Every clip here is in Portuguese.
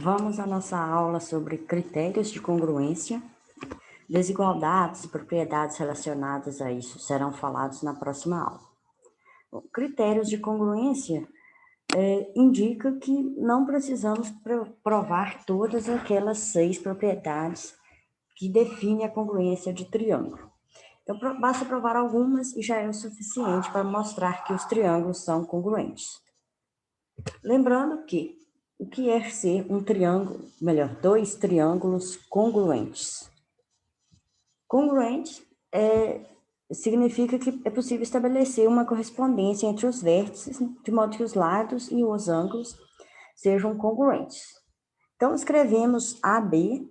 Vamos à nossa aula sobre critérios de congruência. Desigualdades e propriedades relacionadas a isso serão falados na próxima aula. Bom, critérios de congruência indica que não precisamos provar todas aquelas 6 propriedades que definem a congruência de triângulo. Então, basta provar algumas e já é o suficiente para mostrar que os triângulos são congruentes. Lembrando que o que é ser um triângulo, melhor, 2 triângulos congruentes? Congruente significa que é possível estabelecer uma correspondência entre os vértices, de modo que os lados e os ângulos sejam congruentes. Então, escrevemos AB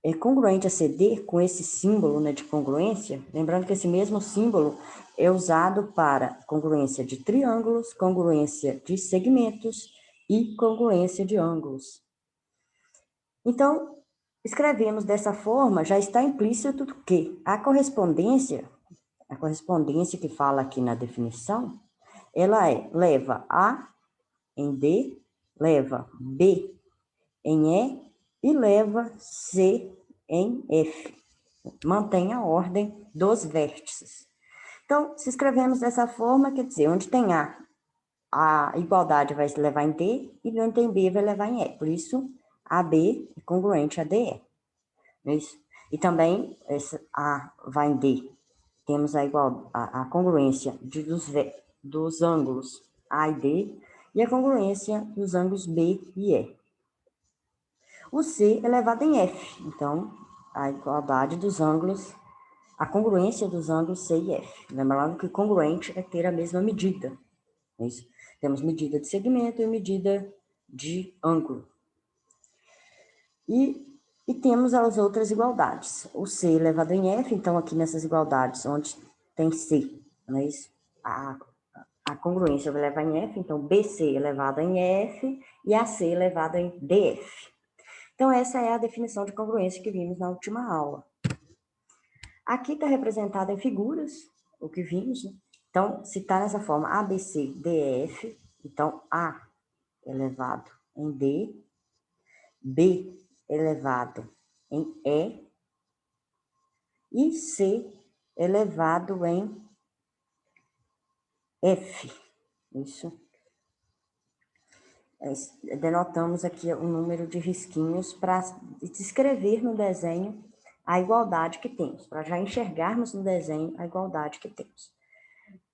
é congruente a CD com esse símbolo, né, de congruência. Lembrando que esse mesmo símbolo é usado para congruência de triângulos, congruência de segmentos e congruência de ângulos. Então, escrevemos dessa forma, já está implícito que a correspondência que fala aqui na definição, ela leva A em D, leva B em E e leva C em F. Mantém a ordem dos vértices. Então, se escrevemos dessa forma, quer dizer, onde tem A igualdade vai levar em D, e onde tem B vai levar em E. Por isso, AB é congruente a DE. Isso. E também, A vai em D. Temos a congruência dos ângulos A e D, e a congruência dos ângulos B e E. O C é elevado em F, então, a igualdade dos ângulos, a congruência dos ângulos C e F. Lembrando que congruente é ter a mesma medida. É isso. Temos medida de segmento e medida de ângulo. E temos as outras igualdades. O C elevado em F, então aqui nessas igualdades onde tem C, não é isso? A congruência vai levar em F, então BC elevado em F e AC elevado em DF. Então essa é a definição de congruência que vimos na última aula. Aqui está representado em figuras o que vimos, né? Então, se está nessa forma ABC, DF, então A elevado em D, B elevado em E C elevado em F. Isso. Denotamos aqui o número de risquinhos para descrever no desenho a igualdade que temos, para já enxergarmos no desenho a igualdade que temos.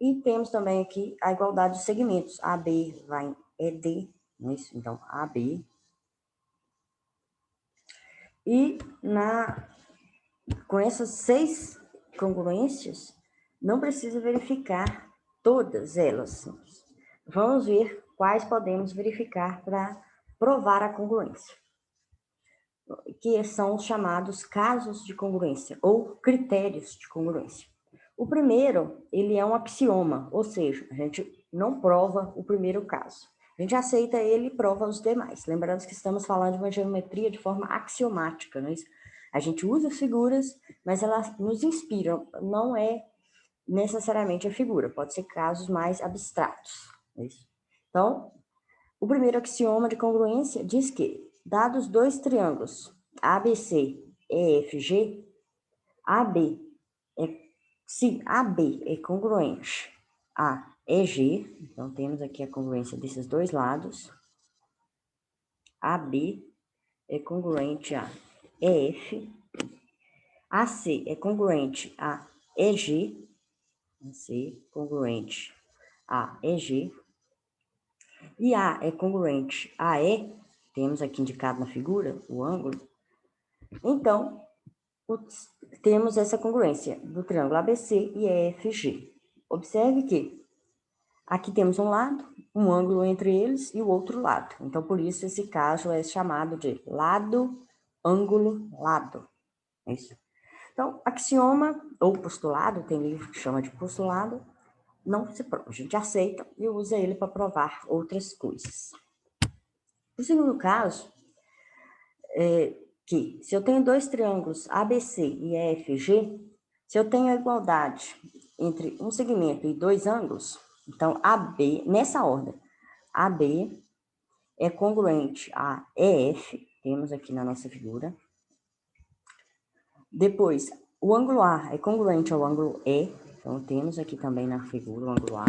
E temos também aqui a igualdade de segmentos. AB vai em ED, isso, então AB. E com essas 6 congruências, não precisa verificar todas elas. Vamos ver quais podemos verificar para provar a congruência, que são os chamados casos de congruência ou critérios de congruência. O primeiro, ele é um axioma, ou seja, a gente não prova o primeiro caso. A gente aceita ele e prova os demais. Lembrando que estamos falando de uma geometria de forma axiomática, não é isso? A gente usa figuras, mas elas nos inspiram, não é necessariamente a figura, pode ser casos mais abstratos, não é isso? Então, o primeiro axioma de congruência diz que, dados 2 triângulos ABC e EFG, se AB é congruente a EG, então temos aqui a congruência desses dois lados, AB é congruente a EF, AC é congruente a EG, AC congruente a EG, e A é congruente a E, temos aqui indicado na figura o ângulo, então temos essa congruência do triângulo ABC e EFG. Observe que aqui temos um lado, um ângulo entre eles e o outro lado. Então, por isso, esse caso é chamado de lado, ângulo, lado. É isso. Então, axioma ou postulado, tem livro que chama de postulado, não se prova. A gente aceita e usa ele para provar outras coisas. O segundo caso é que, se eu tenho 2 triângulos ABC e EFG, se eu tenho a igualdade entre um segmento e 2 ângulos, então AB, nessa ordem, AB é congruente a EF, temos aqui na nossa figura. Depois, o ângulo A é congruente ao ângulo E, então temos aqui também na figura o ângulo A,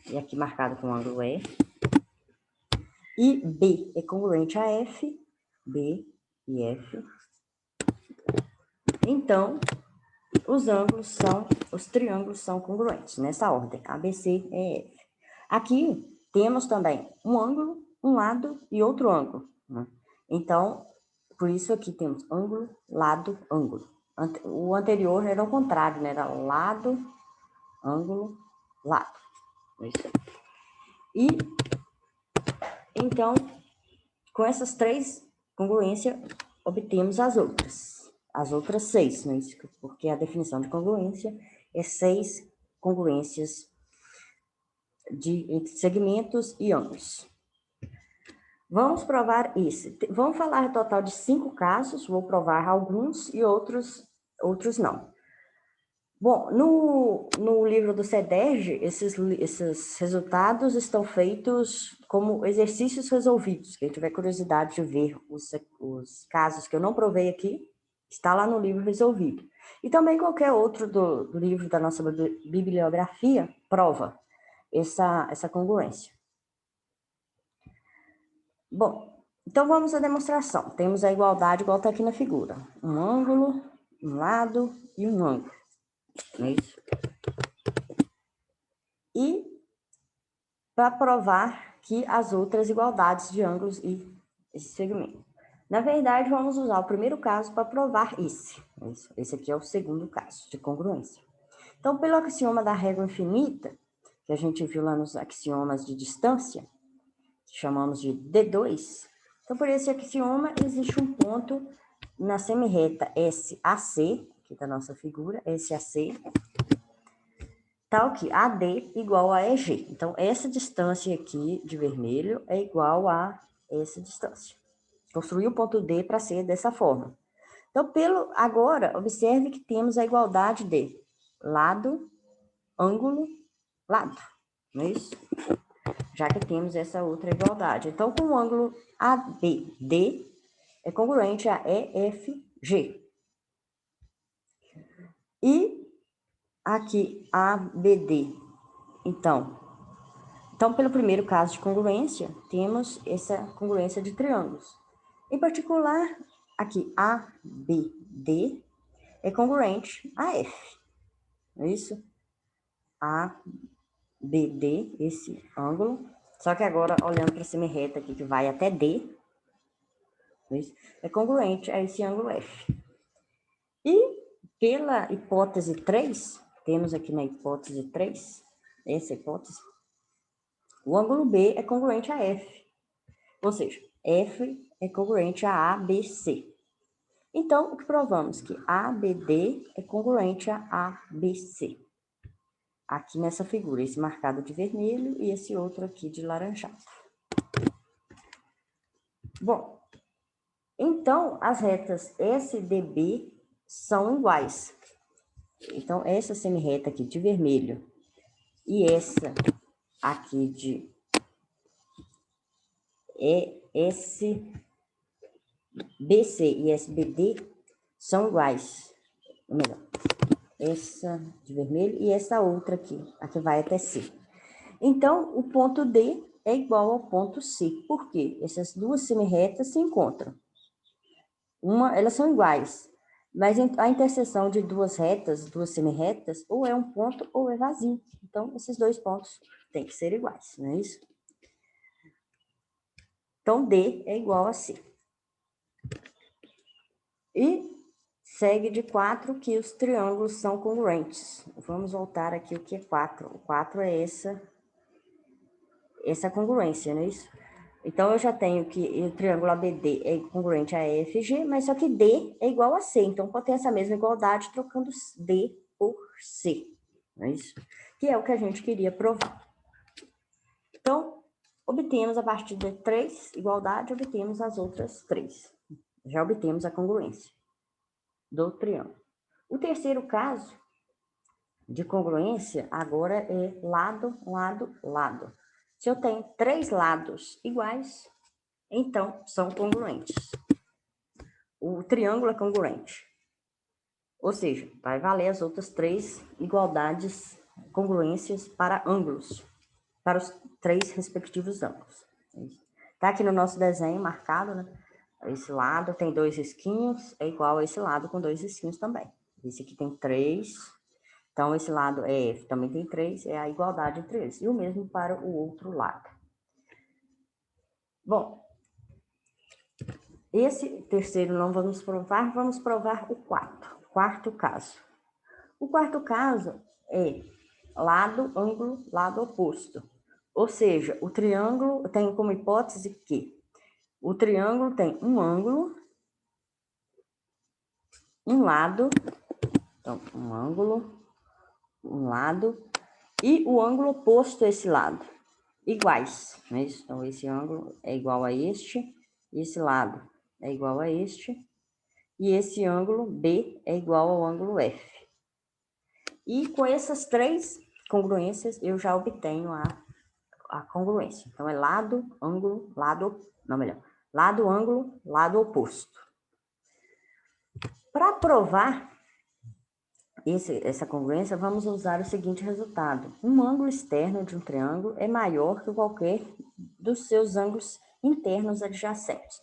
e aqui marcado com o ângulo E. E B é congruente a F, B e F. Então, os triângulos são congruentes, nessa ordem, ABC e F. Aqui temos também um ângulo, um lado e outro ângulo, né? Então, por isso aqui temos ângulo, lado, ângulo. O anterior era o contrário, né? Era lado, ângulo, lado. Isso. E, então, com essas três congruências, obtemos as outras 6, não é isso? Porque a definição de congruência é 6 congruências entre segmentos e ângulos. Vamos provar isso. Vamos falar no total de 5 casos, vou provar alguns e outros não. Bom, no livro do CEDERJ, esses resultados estão feitos como exercícios resolvidos. Quem tiver curiosidade de ver os casos que eu não provei aqui, está lá no livro resolvido. E também qualquer outro do livro da nossa bibliografia prova essa congruência. Bom, então vamos à demonstração. Temos a igualdade igual está aqui na figura. Um ângulo, um lado e um ângulo. Não é isso? E para provar que as outras igualdades de ângulos e esse segmento. Na verdade, vamos usar o primeiro caso para provar esse. Esse aqui é o segundo caso de congruência. Então, pelo axioma da régua infinita, que a gente viu lá nos axiomas de distância, que chamamos de D2, então por esse axioma existe um ponto na semirreta SAC, aqui da nossa figura, SAC, tal que AD igual a EG. Então, essa distância aqui de vermelho é igual a essa distância. Construir o ponto D para ser dessa forma. Então, agora, observe que temos a igualdade de lado, ângulo, lado. Não é isso? Já que temos essa outra igualdade. Então, com o ângulo ABD é congruente a EFG. E aqui ABD. Então, pelo primeiro caso de congruência, temos essa congruência de triângulos. Em particular, aqui ABD é congruente a F. Não é isso? ABD, esse ângulo. Só que agora, olhando para a semirreta aqui, que vai até D, é congruente a esse ângulo F. E pela hipótese 3, temos aqui na hipótese 3, essa hipótese, o ângulo B é congruente a F. Ou seja, F é congruente a ABC. Então, o que provamos? Que ABD é congruente a ABC. Aqui nessa figura, esse marcado de vermelho e esse outro aqui de laranjado. Bom, então, as retas SDB são iguais. Então, essa semirreta aqui de vermelho e essa aqui de SBC e SBD são iguais. Ou melhor, essa de vermelho e essa outra aqui, a que vai até C. Então, o ponto D é igual ao ponto C. Por quê? Essas duas semirretas se encontram. Elas são iguais, mas a interseção de duas semirretas, ou é um ponto ou é vazio. Então, esses dois pontos têm que ser iguais, não é isso? Então, D é igual a C. E segue de 4 que os triângulos são congruentes. Vamos voltar aqui o que é 4. O 4 é essa congruência, não é isso? Então, eu já tenho que o triângulo ABD é congruente a EFG, mas só que D é igual a C. Então, pode ter essa mesma igualdade trocando D por C, não é isso? Que é o que a gente queria provar. Então, obtemos a partir de 3 igualdades, obtemos as outras 3. Já obtemos a congruência do triângulo. O terceiro caso de congruência agora é lado, lado, lado. Se eu tenho 3 lados iguais, então são congruentes. O triângulo é congruente. Ou seja, vai valer as outras 3 igualdades, congruências para ângulos, para os 3 respectivos ângulos. Está aqui no nosso desenho marcado, né? Esse lado tem 2 risquinhos, é igual a esse lado com 2 risquinhos também. Esse aqui tem 3, então esse lado EF também tem 3, é a igualdade entre eles. E o mesmo para o outro lado. Bom, esse terceiro não vamos provar o quarto caso. O quarto caso é lado, ângulo, lado oposto. Ou seja, o triângulo tem como hipótese que o triângulo tem um ângulo, um lado, então um ângulo, um lado, e o ângulo oposto a esse lado, iguais, não é isso? Então, esse ângulo é igual a este, e esse lado é igual a este, e esse ângulo B é igual ao ângulo F. E com essas 3 congruências, eu já obtenho a congruência. Então, é lado, ângulo, lado, ângulo, lado oposto. Para provar essa congruência, vamos usar o seguinte resultado. Um ângulo externo de um triângulo é maior que qualquer dos seus ângulos internos adjacentes.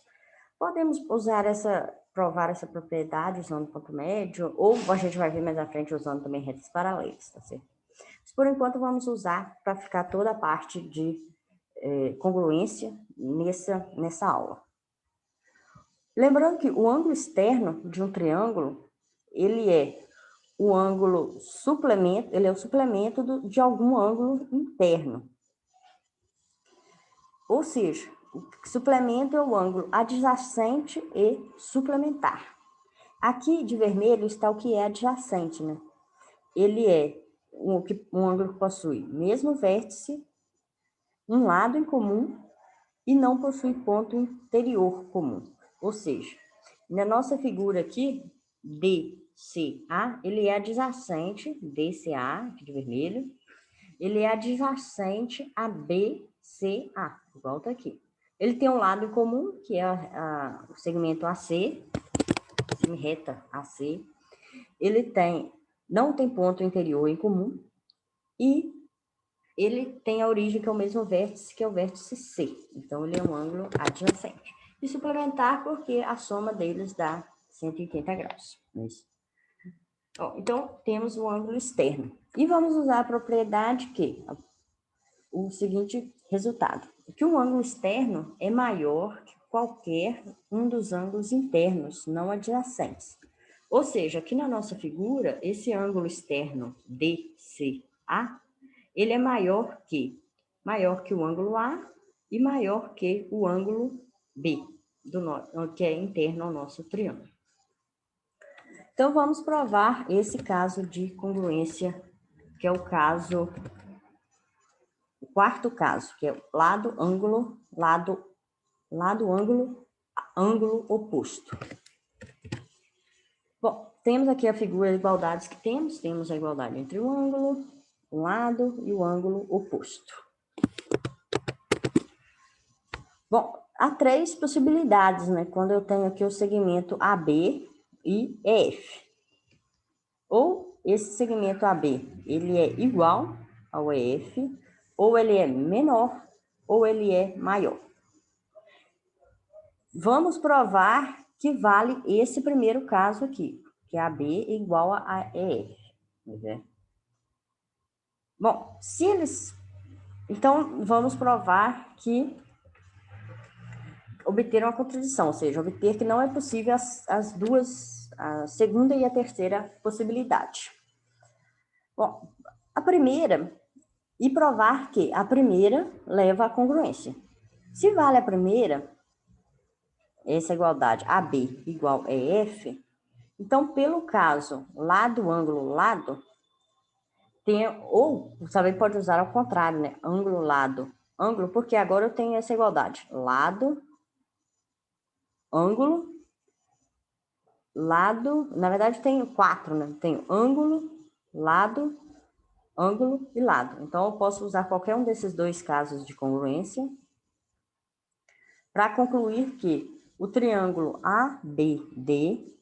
Podemos provar essa propriedade usando ponto médio, ou a gente vai ver mais à frente usando também retas paralelas, tá certo? Mas, por enquanto, vamos usar para ficar toda a parte de congruência nessa aula. Lembrando que o ângulo externo de um triângulo, ele é o ângulo suplemento, ele é o suplemento de algum ângulo interno. Ou seja, o suplemento é o ângulo adjacente e suplementar. Aqui de vermelho está o que é adjacente, né? Ele é um ângulo que possui mesmo vértice, um lado em comum e não possui ponto interior comum. Ou seja, na nossa figura aqui, DCA, ele é adjacente, DCA, aqui de vermelho, ele é adjacente a BCA, igual tá aqui. Ele tem um lado em comum, que é o segmento AC, reta AC. Ele não tem ponto interior em comum e ele tem a origem que é o mesmo vértice, que é o vértice C. Então, ele é um ângulo adjacente. E suplementar porque a soma deles dá 180 graus. Então, temos o ângulo externo. E vamos usar a propriedade que o seguinte resultado. Que o ângulo externo é maior que qualquer um dos ângulos internos não adjacentes. Ou seja, aqui na nossa figura, esse ângulo externo DCA, ele é maior que o ângulo A e maior que o ângulo B, que é interno ao nosso triângulo. Então, vamos provar esse caso de congruência, que é o quarto caso, que é lado, ângulo, ângulo oposto. Bom, temos aqui a figura de igualdades que temos a igualdade entre o ângulo, um lado e o ângulo oposto. Bom, há 3 possibilidades, né? Quando eu tenho aqui o segmento AB e EF. Ou esse segmento AB, ele é igual ao EF, ou ele é menor, ou ele é maior. Vamos provar que vale esse primeiro caso aqui, que é AB é igual a EF. Bom, então, vamos provar que obter uma contradição, ou seja, obter que não é possível as duas, a segunda e a terceira possibilidade. Bom, a primeira, e provar que a primeira leva à congruência. Se vale a primeira, essa igualdade AB igual a EF, então, pelo caso lado, ângulo, lado, ou você também pode usar ao contrário, né? Ângulo, lado, ângulo, porque agora eu tenho essa igualdade. Lado, ângulo, lado, na verdade tenho 4, né? Tenho ângulo, lado, ângulo e lado. Então, eu posso usar qualquer um desses 2 casos de congruência para concluir que o triângulo ABD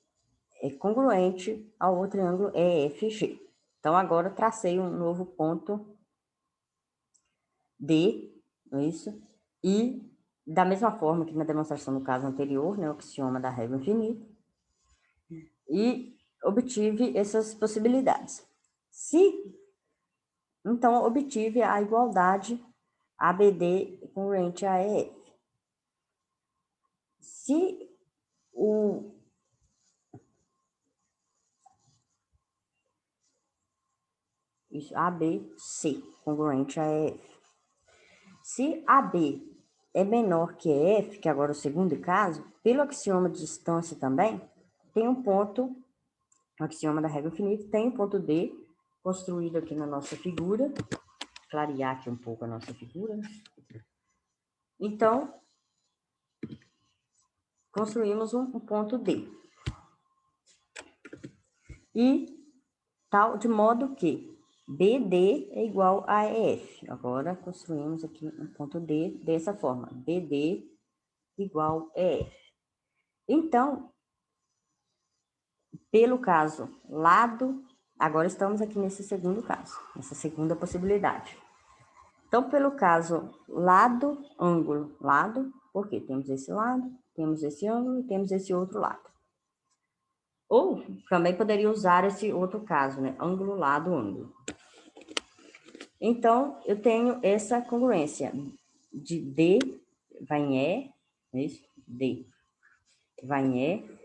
é congruente ao triângulo EFG. Então, agora tracei um novo ponto D, não é isso? E, da mesma forma que na demonstração do caso anterior, né, o axioma da régua infinita, e obtive essas possibilidades. Então, obtive a igualdade ABD congruente a EF. Se o ABC congruente a EF. Se AB é menor que EF, que agora é o segundo caso, pelo axioma de distância também, tem um ponto, o axioma da régua infinita, tem um ponto D, construído aqui na nossa figura, clarear aqui um pouco a nossa figura. Então, construímos um ponto D. E tal, de modo que BD é igual a EF. Agora, construímos aqui um ponto D dessa forma. BD igual a EF. Então, pelo caso lado, agora estamos aqui nesse segundo caso, nessa segunda possibilidade. Então, pelo caso lado, ângulo, lado, porque temos esse lado, temos esse ângulo e temos esse outro lado. Ou também poderia usar esse outro caso, né? Ângulo, lado, ângulo. Então, eu tenho essa congruência de D vai em E, é isso? D vai em E,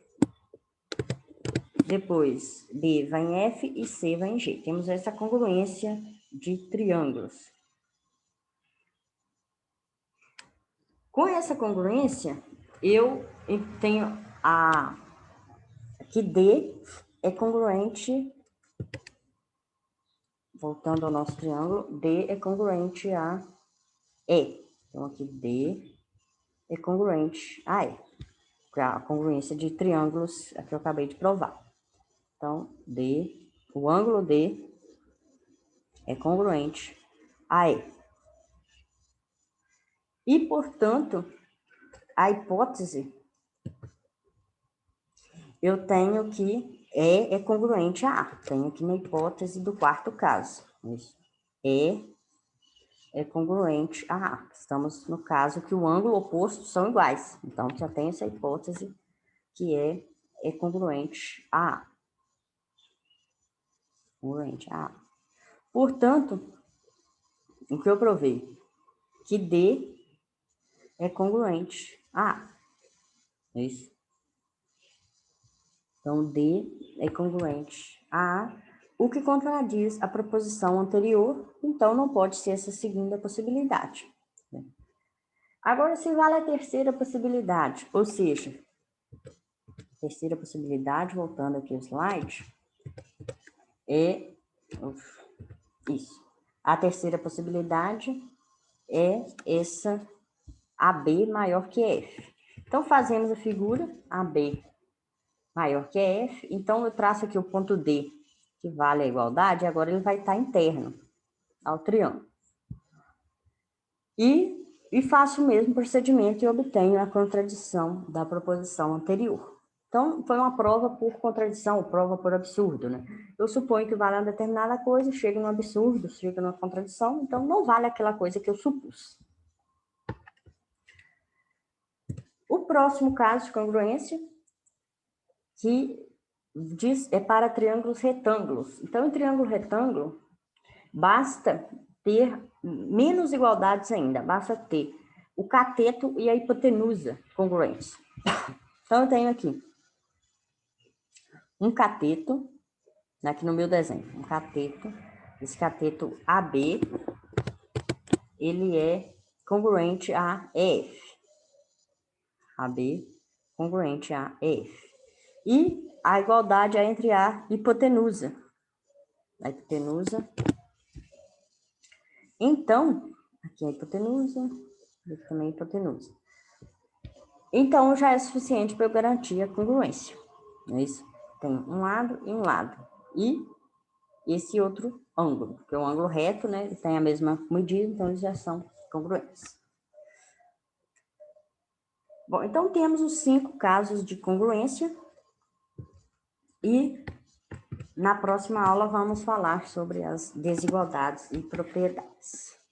depois B vai em F e C vai em G. Temos essa congruência de triângulos. Com essa congruência, eu tenho que D é congruente, voltando ao nosso triângulo, D é congruente a E. Então, aqui D é congruente a E. A congruência de triângulos que eu acabei de provar. Então, D, o ângulo D é congruente a E. E, portanto, a hipótese, eu tenho que E é congruente a A. Tenho aqui na hipótese do quarto caso. Isso. E é congruente a A. Estamos no caso que o ângulo oposto são iguais. Então, já tem essa hipótese que é congruente a A. Congruente a A. Portanto, o que eu provei? Que D é congruente a A. É isso. Então, D é congruente a A, o que contradiz a proposição anterior, então não pode ser essa segunda possibilidade. Agora, se vale a terceira possibilidade, ou seja, terceira possibilidade, voltando aqui ao slide, é isso. A terceira possibilidade é essa AB maior que F. Então, fazemos a figura AB maior que F, então eu traço aqui o ponto D, que vale a igualdade, agora ele vai estar interno ao triângulo. E faço o mesmo procedimento e obtenho a contradição da proposição anterior. Então, foi uma prova por contradição, prova por absurdo, né? Eu suponho que vale uma determinada coisa, chega no absurdo, chega numa contradição, então não vale aquela coisa que eu supus. O próximo caso de congruência, que diz, é para triângulos retângulos. Então, em triângulo retângulo, basta ter menos igualdades ainda, basta ter o cateto e a hipotenusa congruentes. Então, eu tenho aqui um cateto, aqui no meu desenho, um cateto, esse cateto AB, ele é congruente a EF. AB congruente a EF. E a igualdade é entre a hipotenusa. A hipotenusa. Então, aqui é a hipotenusa, aqui também é a hipotenusa. Então, já é suficiente para eu garantir a congruência. Não é isso? Tem um lado e um lado. E esse outro ângulo, porque o ângulo reto, né, tem a mesma medida, então eles já são congruentes. Bom, então temos os 5 casos de congruência e na próxima aula vamos falar sobre as desigualdades e propriedades.